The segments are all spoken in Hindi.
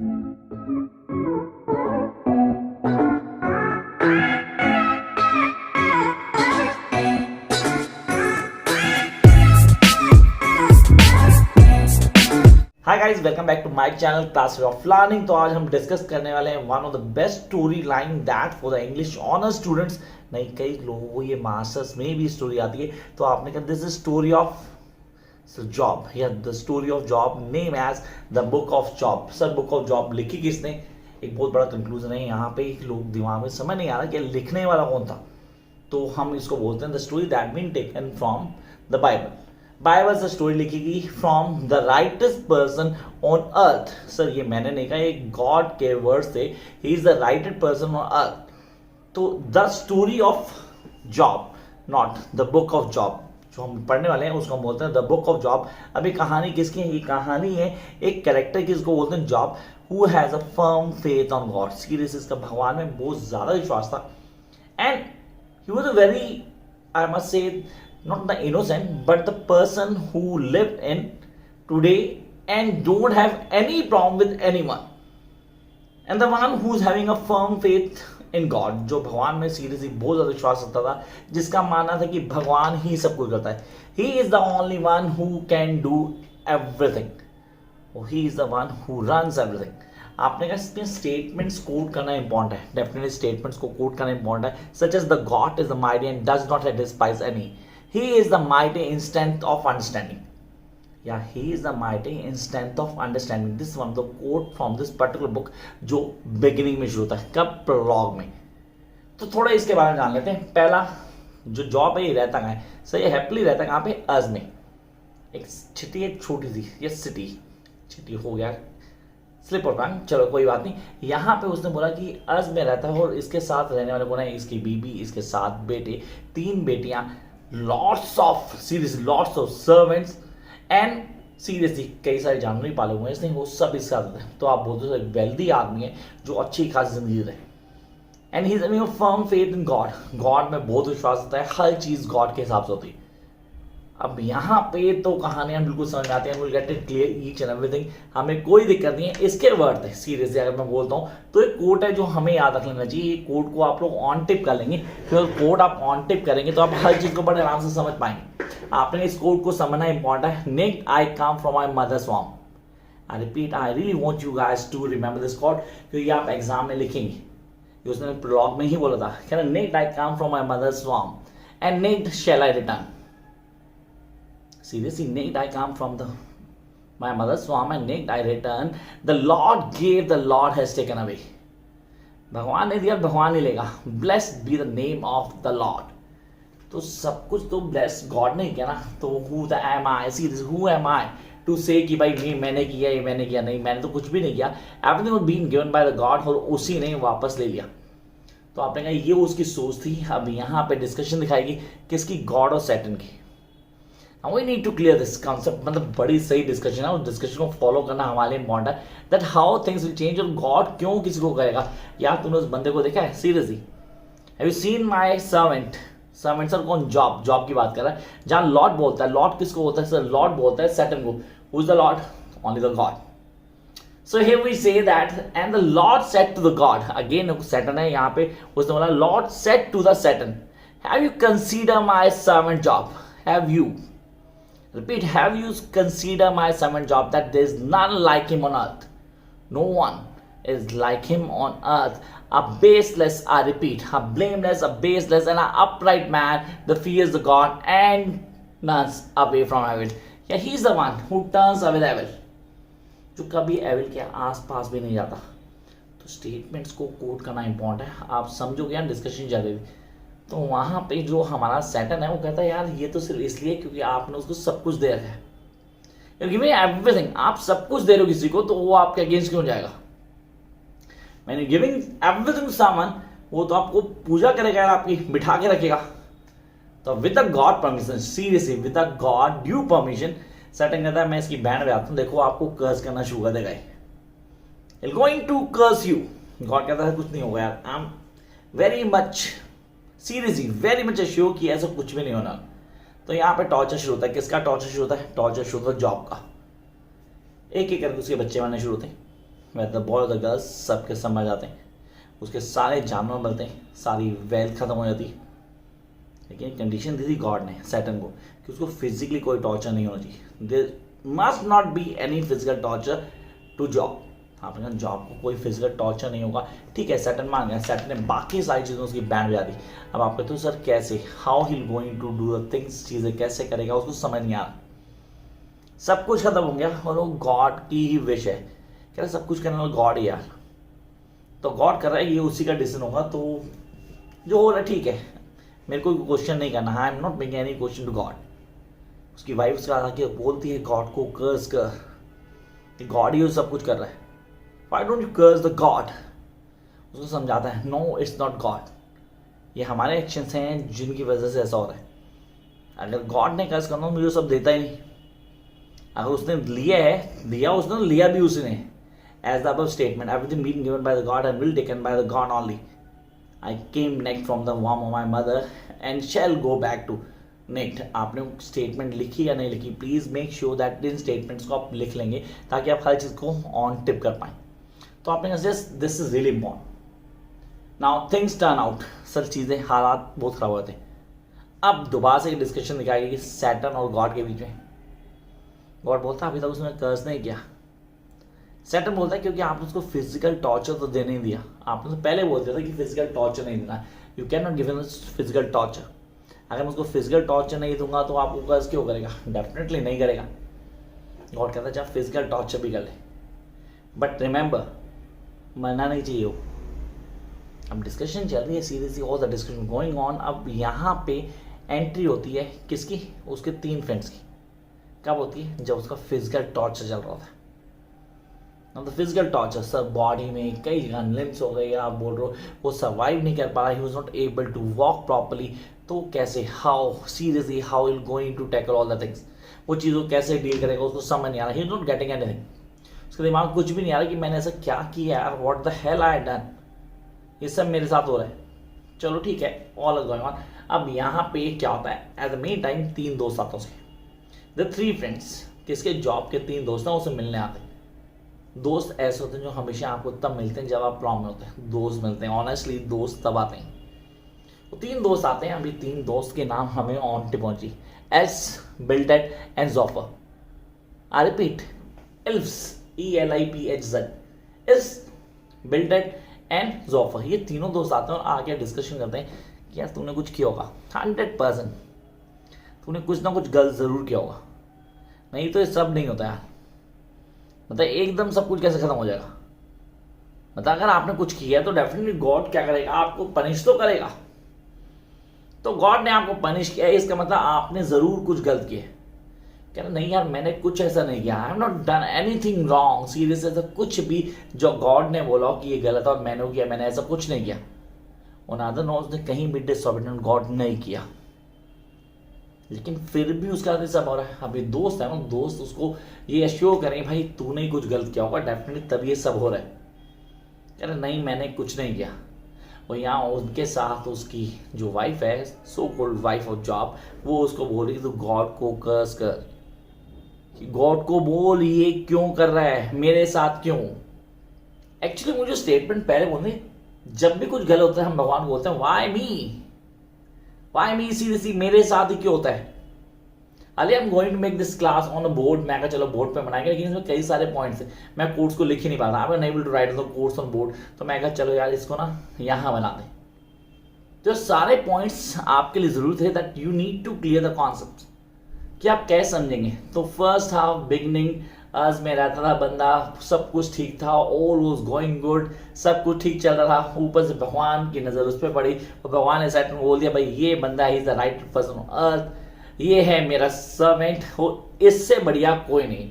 Hi guys, welcome back to my channel class of learning. तो आज हम डिस्कस करने वाले हैं one of the best story line that for the English honours students. नहीं, कई लोगों को ये मास्टर्स में भी स्टोरी आती है, तो आपने कहा this is story of Job या the story of Job name as the book of Job. Sir, book of Job लिखी किसने? एक बहुत बड़ा कंक्लूजन है यहाँ पे। लोग दिमाग में समझ नहीं आ रहा कि लिखने वाला कौन था, तो हम इसको बोलते हैं the story that been taken from the Bible. Bible से स्टोरी लिखी गई from the rightest person on earth. Sir, ये मैंने नहीं कहा, ये गॉड के वर्ड से, he is the righted person on earth. तो the story of Job, not the book of Job. जो हम पढ़ने वाले हैं उसको हम बोलते हैं द बुक ऑफ जॉब। अभी कहानी किसकी है? ये कहानी है एक कैरेक्टर की, इसको बोलते हैं job, who has a firm faith on God. Serious, इसका भगवान में बहुत ज्यादा विश्वास था। And he was a very, I must say, not the innocent, but the person who lived in today and don't have any problem with anyone, and the one who's having a firm faith in God, जो भगवान में सीरियसली बहुत ज़्यादा विश्वास रखता था, जिसका मानना था कि भगवान ही सब कुछ करता है। He is the only one who can do everything. He is the one who runs everything. आपने कहा इसमें स्टेटमेंट्स कोट करना इंपॉर्टेंट है, डेफिनेटली स्टेटमेंट्स को कोट करना इंपॉर्टेंट है, such as the god is the mighty and does not despise any. He is the mighty in strength of understanding. Yeah, he is the mighty in strength of understanding. This is one of the quote from this particular book जो beginning में शुरू होता है, कब? प्रोलॉग में। तो थोड़ा इसके बारे में जान लेते हैं। पहला जो जॉब है ये रहता कहाँ है? सर, ये हैप्पीली रहता कहाँ पे? अज में। एक सिटी है, छोटी सी, ये सिटी हो गया, स्लिप और टंग, चलो कोई बात नहीं। यहाँ पे उसने बोला कि अज में रहता है और इसके साथ रहने वाले कौन है? इसकी बीबी, इसके साथ बेटे, 3 बेटियां, lots of servants and seriously कई सारे जानवर ही पाले हुए हैं इसने, वो सब इसके साथ हैं। तो आप बोलते हो एक वेल्दी आदमी है जो अच्छी खासी जिंदगी रहे। And he is having a firm faith in God. God में बहुत विश्वास होता है, हर चीज गॉड के हिसाब से होती है। अब यहाँ पे तो कहानियां बिल्कुल समझ में आती हैं, will get it clear each and everything, हमें कोई दिक्कत नहीं है। इसके वर्ड है सीरियसली, अगर मैं बोलता हूँ तो एक कोट है जो हमें याद रख लेना चाहिए। ये कोट को आप लोग ऑन टिप कर लेंगे, फिर कोट आप ऑन टिप करेंगे तो आप हर चीज को बड़े आराम से समझ पाएंगे। आपने इस कोट को समझना इंपॉर्टेंट है। Next, I come from my mother's वॉर्म। I repeat, I really want you guys to remember this quote, क्योंकि आप एग्जाम में लिखेंगे। उसने प्रोलॉग में ही बोला था, next I come from my mother's वॉर्म and next shall I return. Seriously, naked I come from my mother's womb and naked I return. The Lord gave, the Lord has taken away. भगवान ने दिया, भगवान ही लेगा. Blessed be the name of the Lord. तो सब कुछ तो bless God ने किया ना. तो who the am I? Seriously, who am I to say कि भाई ये मैंने किया, ये मैंने किया? नहीं, मैंने तो कुछ भी नहीं किया. Everything was being given by the God और उसी ने वापस ले लिया. तो आपने कहा ये उसकी सोच थी. अब यहाँ पे डिस्कशन दिखाएगी किसकी? गॉड और सैटन की. Now we need to clear this concept. मतलब बड़ी सही डिस्कशन है, उस डिस्कशन को फॉलो करना हमारे लिए इंपॉर्टेंट है, that how things will change और गॉड क्यों किसी को करेगा। यार, तुमने उस बंदे को देखा है? Seriously, have you seen my servant? Servant sir कौन? जॉब की बात कर रहा है। जहाँ लॉर्ड बोलता है, लॉर्ड किसको बोलता है? सर, लॉर्ड बोलता है सैटन को। Who is the Lord? Only the God. So here we say that, and the Lord said to the God, again Satan है यहाँ पे, उसने बोला Lord said to the Satan, have you considered my servant Job? Have you? Repeat, have you considered my servant Job, that there is none like him on earth? No one is like him on earth. A baseless, I repeat, a blameless, a baseless, and an upright man that fears the God and turns away from evil. Yeah, he is the one who turns away the evil. जो कभी एविल के आसपास भी नहीं जाता. तो स्टेटमेंट्स को कोट करना इंपॉर्टेंट है. आप समझोगे यार, डिस्कशन जाएगी. तो वहां पे जो हमारा सैटन है वो कहता है यार ये तो सिर्फ इसलिए क्योंकि आपने उसको सब कुछ दे रखा है. एवरीथिंग, आप सब कुछ दे रहे हो किसी को, तो वो आपके अगेंस्ट क्यों जाएगा? मैंने गिविंग एवरीथिंग टू समवन, वो तो आपको पूजा करेगा, आपकी बिठा के रखेगा. तो with the god permission, seriously with the god due permission, Satan कहता है मैं इसकी बैंड बजाता हूं, देखो आपको कर्स करना शुरू कर देगा. He's going to curse you. God कहता है कुछ नहीं होगा यार. I am very much seriously very much sure कि ऐसा कुछ भी नहीं होना. तो यहाँ पे टॉर्चर शुरू होता है. किसका टॉर्चर शुरू होता है? टॉर्चर शुरू होता है जॉब का. एक एक करके उसके बच्चे बनने शुरू होते हैं. वह द बॉय और द गर्ल्स सबके सब मर जाते हैं, उसके सारे जानवर मिलते हैं, सारी वेल्थ खत्म हो जाती है। लेकिन कंडीशन दी थी गॉड ने सैटर्न को कि उसको फिजिकली कोई टॉर्चर नहीं होना चाहिए। There must not be any physical torture to Job. आपने कहा जॉब को कोई फिजिकल टॉर्चर नहीं होगा, ठीक है, सैटर्न मान गया। सैटर्न ने बाकी सारी चीज़ों उसकी बैंड बजा दी। अब आप कहते हो सर कैसे, how he going to do the things, चीज़ें कैसे करेगा, उसको समझ नहीं आ रहा। सब कुछ खत्म हो गया और वो गॉड की ही विश है, कह रहे सब कुछ करने वाला गॉड ही यार, तो गॉड कर रहा है, ये उसी का डिसीजन होगा, तो जो हो रहा है ठीक है, मेरे को क्वेश्चन नहीं करना। I am not making any question to god. उसकी वाइफ उसका आके बोलती है गॉड को कर्स कर, कि गॉड ही सब कुछ कर रहा है, why don't you curse the god. उसको समझाता है नो इट्स नॉट गॉड, ये हमारे एक्शंस हैं जिनकी वजह से ऐसा हो रहा है। अगर गॉड ने कर्स करना मुझे सब देता ही नहीं, अगर उसने लिया है दिया, उसने लिया भी उसी ने। As the above statement, everything being given by the God and will taken by the God only. I came next from the womb of my mother and shall go back to next. आपने स्टेटमेंट लिखी या नहीं लिखी, please make sure that in statements को आप लिख लेंगे ताकि आप हर चीज को ऑन टिप कर पाए। तो आपने कहा this is really important. Now things turn out, sir चीजें हालात बहुत खराब होते हैं। अब दोबारा से डिस्कशन दिखाएगी कि सैटर्न और गॉड के बीच में। गॉड बोलता है अभी तक उसने कर्ज नहीं किया। सैटर्न बोलता है क्योंकि आपने उसको फिजिकल टॉर्चर तो देने नहीं दिया, आपने तो पहले बोल दिया था कि फिजिकल टॉर्चर नहीं देना, you can not give him physical torture. अगर मैं उसको फिजिकल टॉर्चर नहीं दूंगा तो आपको कर्ज क्यों करेगा, डेफिनेटली नहीं करेगा। गॉड कहता है जब फिजिकल टॉर्चर भी कर ले, बट रिमेंबर मरना नहीं चाहिए हो। अब डिस्कशन चल रही है seriously, all the discussion going on. अब यहाँ पे एंट्री होती है किसकी, उसके 3 फ्रेंड्स की। कब होती है, जब उसका फिजिकल टॉर्चर चल रहा होता है। तो फिजिकल टॉर्चर सर बॉडी में कई लिम्स हो गए, आप बोल रहे हो वो सर्वाइव नहीं कर पा रहा, he was not able to walk properly. तो कैसे, how seriously how will going to tackle all the things, वो चीज़ों कैसे डील करेगा, उसको समझ नहीं आ रहा, he is not getting anything. उसके दिमाग में कुछ भी नहीं आ रहा कि मैंने ऐसा क्या किया यार, what the hell I done, ये सब मेरे साथ हो रहा है। चलो ठीक है, ऑल इज गोइंग ऑन। अब यहाँ पे क्या होता है, एट द मेन टाइम 3 दोस्त आते हैं उसके, द 3 फ्रेंड्स, किसके जॉब के 3 दोस्त हैं, उसे मिलने आते हैं। दोस्त ऐसे होते हैं जो हमेशा आपको तब मिलते हैं जब आप प्रॉब्लम में होते हैं, दोस्त मिलते हैं ऑनेस्टली, दोस्त तब आते हैं। तो 3 दोस्त आते हैं, अभी 3 दोस्त के नाम हमें ऑन टिप पहुंची, एल्स, Bildad and Zophar. I repeat, Eliphaz, ELIPHZ, इल्स, बिल्डेड एंड जोफर, ये तीनों दोस्त आते हैं और आके डिस्कशन करते हैं कि यार तूने कुछ किया होगा, 100% तूने कुछ ना कुछ गलत जरूर किया होगा, नहीं तो ये सब नहीं होता यार। मतलब एकदम सब कुछ कैसे खत्म हो जाएगा, मतलब अगर आपने कुछ किया तो डेफिनेटली गॉड क्या करेगा, आपको पनिश तो करेगा। तो गॉड ने आपको पनिश किया है, इसका मतलब आपने जरूर कुछ गलत किया। कह रहा नहीं यार मैंने कुछ ऐसा नहीं किया, आई am not done anything wrong, serious ऐसा कुछ भी जो गॉड ने बोला कि ये गलत है और मैंने किया, मैंने ऐसा कुछ नहीं किया। ऑन अदर नोट्स ने कहीं भी डिसऑबीडिएंट गॉड नहीं किया, लेकिन फिर भी उसका सब हो रहा है। अभी दोस्त है ना, दोस्त उसको ये एश्योर करें भाई तूने ही कुछ गलत किया होगा डेफिनेटली, तभी ये सब हो रहा है। कह रहे नहीं मैंने कुछ नहीं किया। और यहाँ उनके साथ उसकी जो वाइफ है, so called wife of job, वो उसको बोल रही कि तू गॉड को कर्स कर, गॉड को बोल ये क्यों कर रहा है मेरे साथ क्यों। एक्चुअली मुझे स्टेटमेंट पहले बोलने, जब भी कुछ गलत होता है हम भगवान को बोलते हैं वाई मी सीरियसली मेरे साथ ही क्यों होता है। Ali I am going to make this class on a board, मैं कहा चलो बोर्ड पे बनाएंगे, लेकिन इसमें कई सारे पॉइंट्स हैं, मैं कोड्स को लिख ही नहीं पा रहा, I am able to write the codes on board. तो मैं कहा चलो यार इसको ना यहाँ बना दें। तो सारे पॉइंट्स आपके लिए जरूरत है that you need to clear the concept कि आप कैसे समझेंगे। तो फर्स्ट हाफ बिगनिंग आज में रहता था बंदा, सब कुछ ठीक था, ऑल वाज गोइंग गुड, सब कुछ ठीक चल रहा था। ऊपर से भगवान की नज़र उस पर पड़ी और भगवान ने सैटर्न को बोल दिया भाई ये बंदा is the right person on अर्थ, ये है मेरा सर्वेंट, हो इससे बढ़िया कोई नहीं।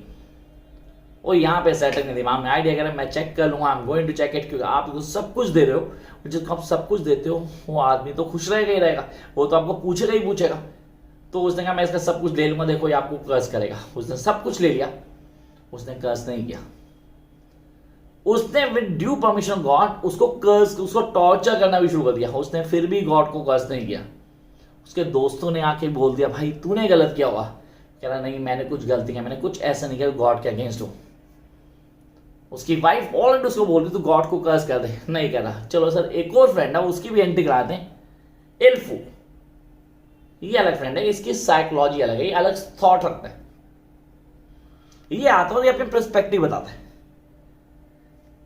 और यहाँ पे सैटर्न के दिमाग में आइडिया करें मैं चेक कर लूँगा, I am going to check it, क्योंकि आप उसको सब कुछ दे रहे हो, जिसको आप सब कुछ देते हो वो आदमी तो खुश रहेगा ही रहेगा, वो तो आपको पूछेगा ही पूछेगा। तो उसने कहा मैं इसका सब कुछ ले लूँगा, देखो ये आपको कर्ज करेगा। उसने सब कुछ ले लिया, उसने कर्ज नहीं किया, उसने विद ड्यू परमिशन गॉड उसको कर्ज, उसको टॉर्चर करना भी शुरू कर दिया। उसने फिर भी गॉड को कर्ज नहीं किया। उसके दोस्तों ने आके बोल दिया भाई तूने गलत किया होगा। कह रहा नहीं मैंने कुछ गलती किया, मैंने कुछ ऐसा नहीं किया गॉड के अगेंस्ट हो। उसकी वाइफ ऑलरेडी उसको बोल रही तू गॉड को कर्ज कर दे, नहीं कर रहा। चलो सर एक और फ्रेंड है, उसकी भी एंट्री कराते हैं, इल्फू। ये अलग फ्रेंड है, इसकी साइकोलॉजी अलग है, ये अलग थॉट रखता है। ये आता है, ये अपने पर्सपेक्टिव बताता है।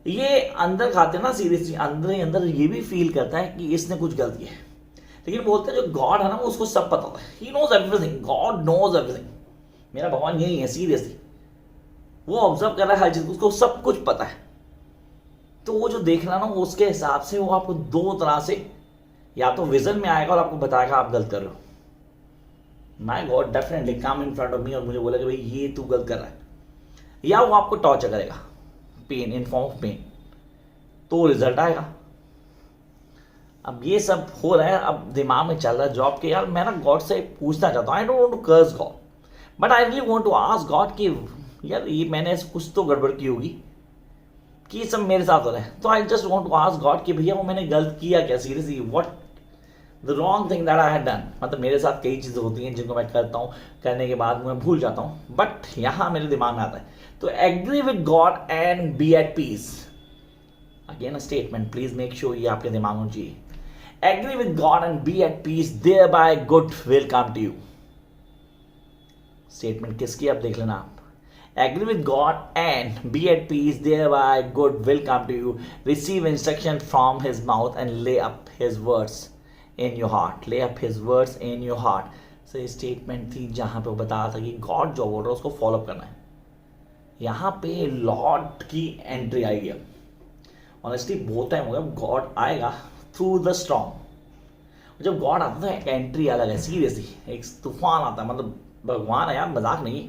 ये अंदर खाते ना सीरियसली, अंदर ही अंदर ये भी फील करता है कि इसने कुछ गलत किया है, लेकिन बोलते हैं जो गॉड है ना वो उसको सब पता होता है। He knows everything, god knows everything. मेरा भगवान यही है सीरियसली, वो ऑब्जर्व कर रहा है हर चीज, उसको सब कुछ पता है। तो वो जो देखना ना उसके हिसाब से वो आपको दो तरह से या तो विजन में आएगा और आपको बताएगा आप गलत कर रहे हो। My God definitely come in front of me और मुझे बोला कि भाई ये तू गलत कर रहा है, या वो आपको टॉर्चर करेगा, pain in form of pain, तो रिजल्ट आएगा। अब ये सब हो रहा है, अब दिमाग में चल रहा है जॉब के, यार मैं ना गॉड से पूछना चाहता हूँ, I don't want to curse God but I really want to ask God कि यार ये मैंने कुछ तो गड़बड़ की होगी कि ये सब मेरे साथ हो रहा है। तो I just want to ask God कि भैया वो मैंने गलत किया क्या, seriously what the wrong thing that I had done. मतलब मेरे साथ कई चीज़ें होती हैं जिनको मैं करता हूँ, करने के बाद मैं भूल जाता हूँ, बट यहाँ मेरे दिमाग में आता है। तो agree with God and be at peace, again a statement, please make sure ये आपके दिमाग में चाहिए। Agree with God and be at peace, thereby good will come to you. Statement किसकी आप देख लेना आप। Agree with God and be at peace, thereby good will come to you. Receive instruction from his mouth and lay up his words in your heart. Lay up his words in your heart. So ये स्टेटमेंट थी जहाँ पे वो बता रहा था कि गॉड जो बोल रहा है उसको फॉलो करना है। यहाँ पे लॉर्ड की एंट्री आई है। ऑनेस्टली बहुत टाइम हो गया, गॉड आएगा थ्रू द स्टॉर्म। जब गॉड आता है एक एंट्री अलग है, सीरियसली एक तूफान आता है, मतलब भगवान है यार, मजाक नहीं।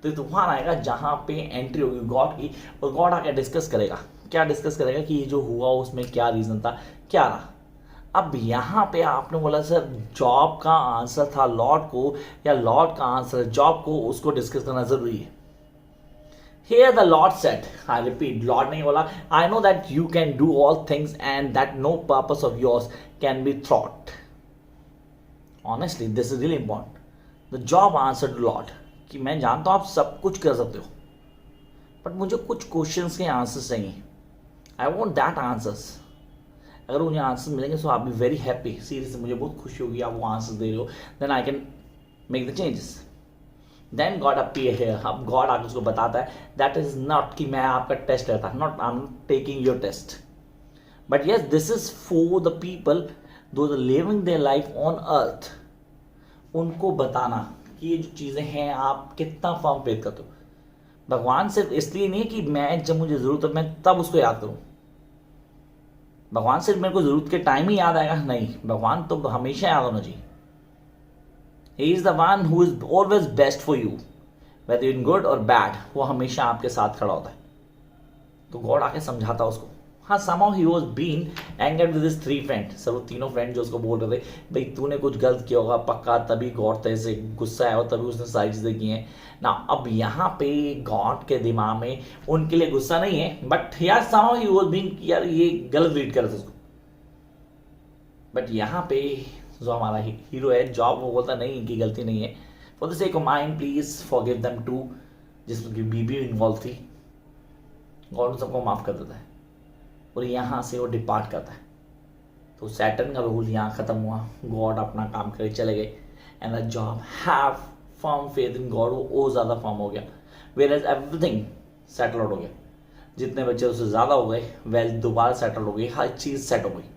तो तूफान आएगा जहाँ पे एंट्री होगी गॉड की, और गॉड आके डिस्कस करेगा। क्या डिस्कस करेगा कि ये जो हुआ उसमें क्या रीज़न था, क्या रहा। अब यहाँ पे आपने बोला सर जॉब का आंसर था लॉर्ड को, या लॉर्ड का आंसर जॉब को, उसको डिस्कस करना जरूरी है। Here the Lord said, I repeat, Lord नहीं बोला, I know that you can do all things and that no purpose of yours can be thwarted. Honestly, this is really important. The job answered to Lord कि मैं जानता हूँ आप सब कुछ कर सकते हो, बट मुझे कुछ क्वेश्चंस के आंसर्स चाहिए। I want that answers. अगर मुझे आंसर मिलेंगे तो आप बी वेरी हैप्पी, सीरियसली मुझे बहुत खुशी होगी आप वो आंसर्स दे रहे हो, then I can make the changes. Then God appear here. अब गॉड आके उसको बताता है दैट इज नॉट कि मैं आपका टेस्ट लेता, not I am taking your test, but yes this is for the people though living their life on earth. उनको बताना कि ये जो चीज़ें हैं आप कितना फर्म फेथ करते हो। भगवान सिर्फ इसलिए नहीं कि मैं जब मुझे ज़रूरत है मैं तब उसको याद करूं। भगवान सिर्फ मेरे को ज़रूरत के टाइम ही याद आएगा, नहीं, भगवान तो हमेशा याद होना चाहिए। He is the one who is always best for you, whether in good और बैड, वो हमेशा आपके साथ खड़ा होता है। तो गॉड आके समझाता उसको। हाँ, somehow he was being angered with his 3 friends। सब वो तीनों फ्रेंड जो उसको बोल रहे थे भाई तूने कुछ गलत किया होगा पक्का, तभी गॉड तेरे से गुस्सा आया और तभी उसने सारी चीज़ें की हैं ना। अब यहाँ पे गॉड के दिमाग में उनके लिए गुस्सा नहीं है, बट यार somehow he was being, यार ये गलत रीड कर रहे थे उसको। बट यहाँ पे जो हमारा हीरो है जॉब, वो बोलता नहीं इनकी गलती नहीं है, for the sake of mind please forgive them too, जिसमें बीबी इन्वॉल्व थी। गॉड सबको माफ कर देता है और यहाँ से वो डिपार्ट करता है। तो सैटर्न का रूल यहाँ खत्म हुआ, गॉड अपना काम करके चले गए and the job have firm faith in God, वो ज़्यादा फर्म हो गया, whereas everything settle out हो गया। जितने बच्चे उससे ज़्यादा हो गए, वेल्थ दोबारा सेटल हो गई, हर चीज़ सेट हो गई।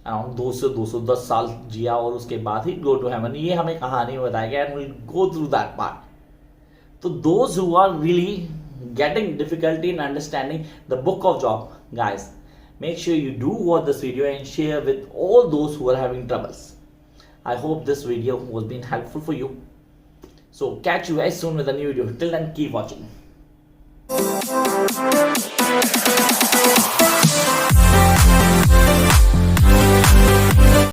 अराउंड 210 साल जिया और उसके बाद ही गो टू हेवन। ये हमें कहानी में बताया गया and will go through that part. तो those who are really getting difficulty in understanding the book of Job, guys, make sure you do watch this video and share with all those who are having troubles. I hope this video was been helpful for you. So catch you guys soon with a new video. Till then, keep watching.